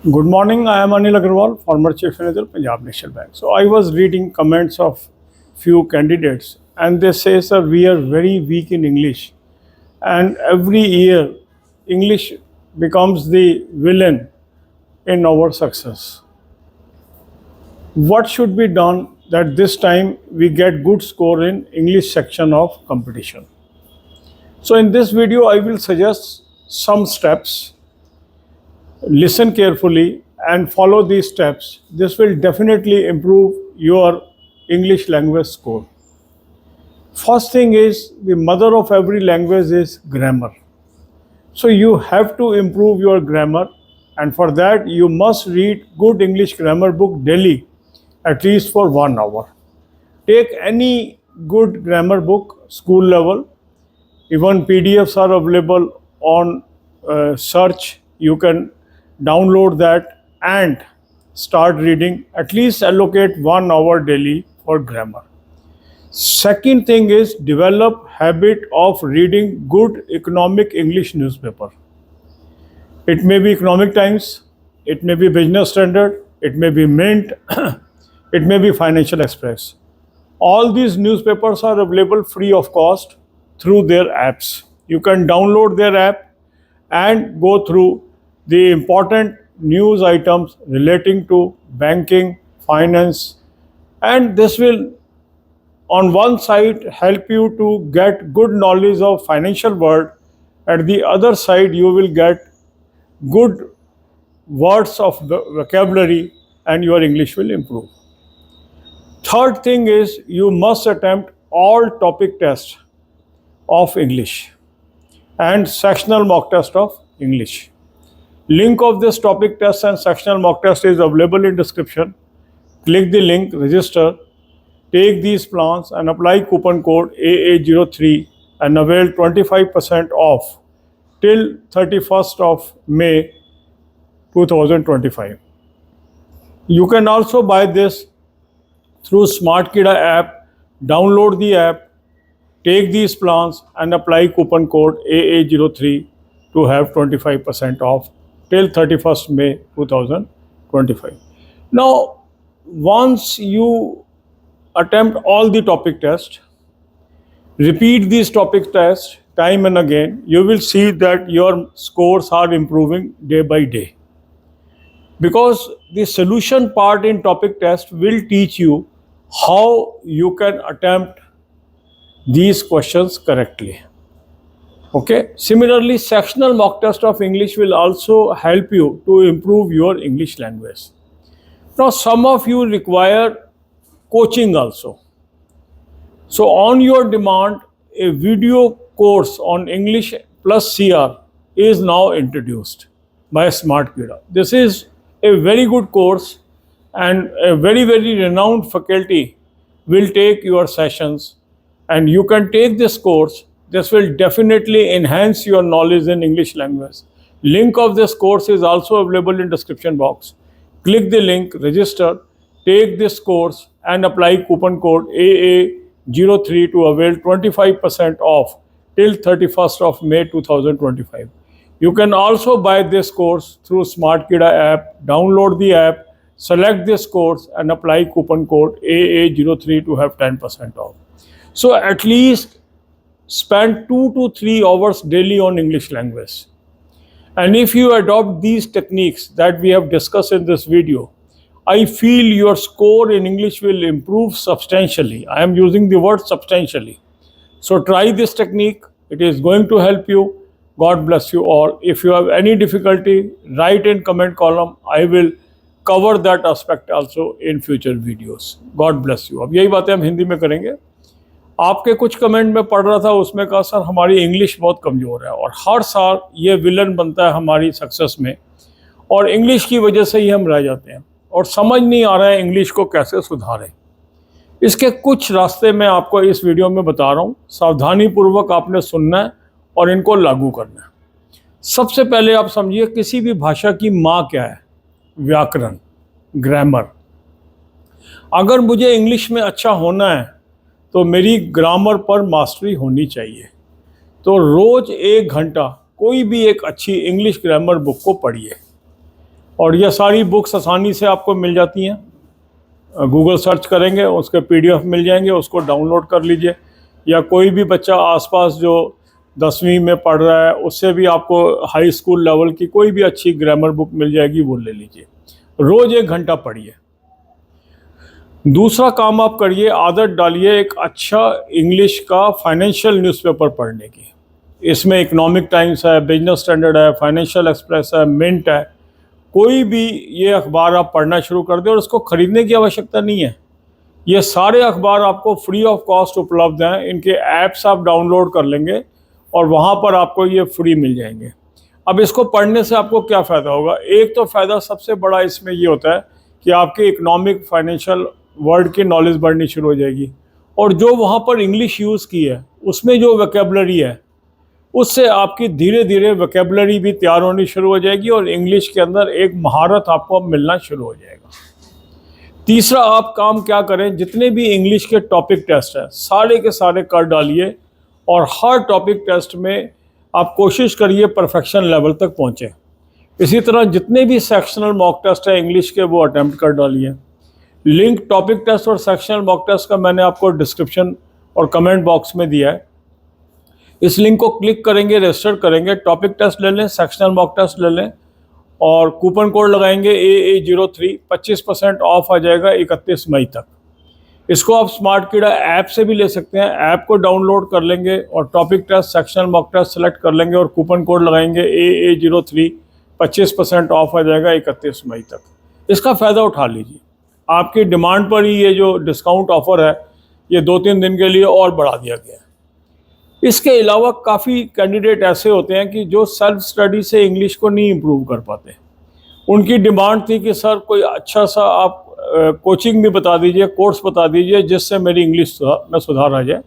Good morning. I am Anil Agarwal, former Chief Manager, Punjab National Bank. So I was reading comments of few candidates, and they say, "Sir, we are very weak in English, and every year, English becomes the villain in our success. What should be done that this time we get good score in English section of competition?" So in this video, I will suggest some steps. Listen carefully and follow these steps. This will definitely improve your English language score. First thing is, the mother of every language is grammar. So you have to improve your grammar, and for that you must read good English grammar book daily, at least for 1 hour. Take any good grammar book, school level. Even PDFs are available on search. You can download that and start reading. At least allocate 1 hour daily for grammar. Second thing is, develop habit of reading good economic English newspaper. It may be Economic Times, it may be Business Standard, it may be Mint, it may be Financial Express. All these newspapers are available free of cost through their apps. You can download their app and go through the important news items relating to banking, finance, and this will on one side help you to get good knowledge of financial world. At the other side, you will get good words of vocabulary and your English will improve. Third thing is, you must attempt all topic tests of English and sectional mock test of English. Link of this topic test and sectional mock test is available in description. Click the link, register, take these plans and apply coupon code AA03 and avail 25% off till 31st of May 2025. You can also buy this through SmartKida app. Download the app, take these plans and apply coupon code AA03 to have 25% off till 31st May 2025. Now, once you attempt all the topic tests, repeat these topic tests time and again, you will see that your scores are improving day by day. Because the solution part in topic test will teach you how you can attempt these questions correctly. Okay. Similarly, sectional mock test of English will also help you to improve your English language. Now, some of you require coaching also. So, on your demand, a video course on English plus CR is now introduced by SmartKida. This is a very good course, and a very, very renowned faculty will take your sessions, and you can take this course. This will definitely enhance your knowledge in English language. Link of this course is also available in description box. Click the link, register, take this course and apply coupon code AA03 to avail 25% off till 31st of May 2025. You can also buy this course through SmartKida app. Download the app, select this course and apply coupon code AA03 to have 10% off. So at least spend 2 to 3 hours daily on English language. And if you adopt these techniques that we have discussed in this video, I feel your score in English will improve substantially. I am using the word substantially. So try this technique. It is going to help you. God bless you all. If you have any difficulty, write in comment column. I will cover that aspect also in future videos. God bless you. अब यही बातें हम हिंदी में करेंगे. आपके कुछ comment में पढ़ रहा था, उसमें कहा सर हमारी इंग्लिश बहुत कमज़ोर है और हर साल ये विलन बनता है हमारी सक्सेस में, और इंग्लिश की वजह से ही हम रह जाते हैं और समझ नहीं आ रहा है इंग्लिश को कैसे सुधारें. इसके कुछ रास्ते मैं आपको इस वीडियो में बता रहा हूँ. सावधानीपूर्वक आपने सुनना है और इनको लागू करना है. सबसे पहले आप समझिए, किसी भी भाषा की माँ क्या है? व्याकरण, ग्रामर. अगर मुझे इंग्लिश में अच्छा होना है तो मेरी ग्रामर पर मास्टरी होनी चाहिए. तो रोज़ 1 घंटा कोई भी एक अच्छी इंग्लिश ग्रामर बुक को पढ़िए. और ये सारी बुक्स आसानी से आपको मिल जाती हैं। गूगल सर्च करेंगे, उसके PDF मिल जाएंगे, उसको डाउनलोड कर लीजिए। या कोई भी बच्चा आसपास जो 10वीं में पढ़ रहा है, उससे भी आपको हाई स्कूल लेवल की कोई भी अच्छी ग्रामर बुक मिल जाएगी, वो ले लीजिए। रोज़ 1 घंटा पढ़िए। दूसरा काम आप करिए, आदत डालिए एक अच्छा इंग्लिश का फाइनेंशियल न्यूज़पेपर पढ़ने की। इसमें इकोनॉमिक टाइम्स है, बिजनेस स्टैंडर्ड है, फाइनेंशियल एक्सप्रेस है, मिंट है। कोई भी ये अखबार आप पढ़ना शुरू कर दें और उसको ख़रीदने की आवश्यकता नहीं है। ये सारे अखबार आपको फ्री ऑफ कॉस्ट उपलब्ध हैं। इनके ऐप्स आप डाउनलोड कर लेंगे और वहाँ पर आपको ये फ्री मिल जाएंगे। अब इसको पढ़ने से आपको क्या फ़ायदा होगा? एक तो फ़ायदा सबसे बड़ा इसमें ये होता है कि आपकी इकोनॉमिक फाइनेंशियल वर्ड की नॉलेज बढ़नी शुरू हो जाएगी। और जो वहाँ पर इंग्लिश यूज़ की है, उसमें जो वोकैबुलरी है, उससे आपकी धीरे धीरे वोकैबुलरी भी तैयार होनी शुरू हो जाएगी और इंग्लिश के अंदर एक महारत आपको अब मिलना शुरू हो जाएगा। तीसरा आप काम क्या करें, जितने भी इंग्लिश के टॉपिक टेस्ट हैं सारे के सारे कर डालिए और हर टॉपिक टेस्ट में आप कोशिश करिए परफेक्शन लेवल तक पहुँचें। इसी तरह जितने भी सेक्शनल मॉक टेस्ट है इंग्लिश के, वो अटैम्प्ट कर डालिए। लिंक टॉपिक टेस्ट और सेक्शनल मॉक टेस्ट का मैंने आपको डिस्क्रिप्शन और कमेंट बॉक्स में दिया है। इस लिंक को क्लिक करेंगे, रजिस्टर करेंगे, टॉपिक टेस्ट ले लें, सेक्शनल मॉक टेस्ट ले लें और कूपन कोड लगाएंगे AA03, 25% ऑफ आ जाएगा 31 मई तक। इसको आप स्मार्ट कीड़ा ऐप से भी ले सकते हैं। ऐप को डाउनलोड कर लेंगे और topic test, sectional mock test select कर लेंगे और कूपन कोड लगाएंगे AA03, 25% ऑफ आ जाएगा 31 मई तक। इसका फ़ायदा उठा लीजिए। आपकी डिमांड पर ही ये जो डिस्काउंट ऑफ़र है, ये 2-3 दिन के लिए और बढ़ा दिया गया है। इसके अलावा काफ़ी कैंडिडेट ऐसे होते हैं कि जो सेल्फ स्टडी से इंग्लिश को नहीं इम्प्रूव कर पाते। उनकी डिमांड थी कि सर कोई अच्छा सा आप कोचिंग भी बता दीजिए, कोर्स बता दीजिए जिससे मेरी इंग्लिश में सुधार आ जाए।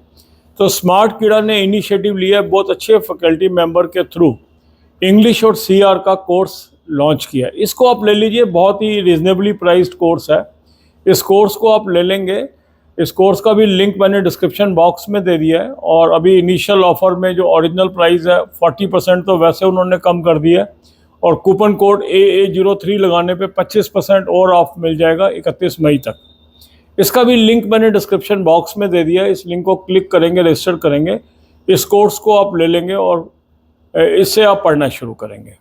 तो स्मार्ट कीड़ा ने इनिशिएटिव लिया, बहुत अच्छे फैकल्टी मेंबर के थ्रू इंग्लिश और CR का कोर्स लॉन्च किया। इसको आप ले लीजिए, बहुत ही रिजनेबली प्राइस्ड कोर्स है। इस कोर्स को आप ले लेंगे। इस कोर्स का भी लिंक मैंने डिस्क्रिप्शन बॉक्स में दे दिया है और अभी इनिशियल ऑफर में जो ओरिजिनल प्राइस है 40% तो वैसे उन्होंने कम कर दिया है और कूपन कोड AA03 लगाने पे 25% और ऑफ मिल जाएगा 31 मई तक। इसका भी लिंक मैंने डिस्क्रिप्शन बॉक्स में दे दिया है। इस लिंक को क्लिक करेंगे, रजिस्टर करेंगे, इस कोर्स को आप ले लेंगे और इससे आप पढ़ना शुरू करेंगे।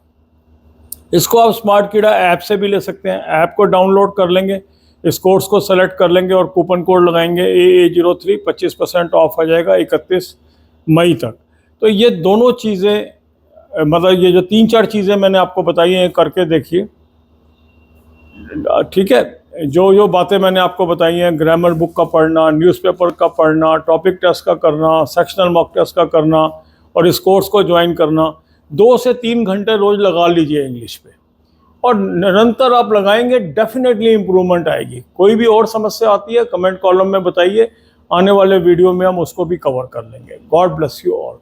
इसको आप स्मार्ट कीड़ा ऐप से भी ले सकते हैं। ऐप को डाउनलोड कर लेंगे, इस कोर्स को सेलेक्ट कर लेंगे और कूपन कोड लगाएंगे AA03, 25% ऑफ आ जाएगा 31 मई तक। तो ये दोनों चीज़ें, मतलब ये जो 3-4 चीज़ें मैंने आपको बताई हैं, करके देखिए, ठीक है। जो बातें मैंने आपको बताई हैं, ग्रामर बुक का पढ़ना, न्यूज़पेपर का पढ़ना, टॉपिक टेस्ट का करना, सेक्शनल मॉक टेस्ट का करना और इस कोर्स को ज्वाइन करना, 2 से 3 घंटे रोज़ लगा लीजिए इंग्लिश पे और निरंतर आप लगाएंगे, डेफिनेटली इम्प्रूवमेंट आएगी। कोई भी और समस्या आती है कमेंट कॉलम में बताइए, आने वाले वीडियो में हम उसको भी कवर कर लेंगे। God bless you all.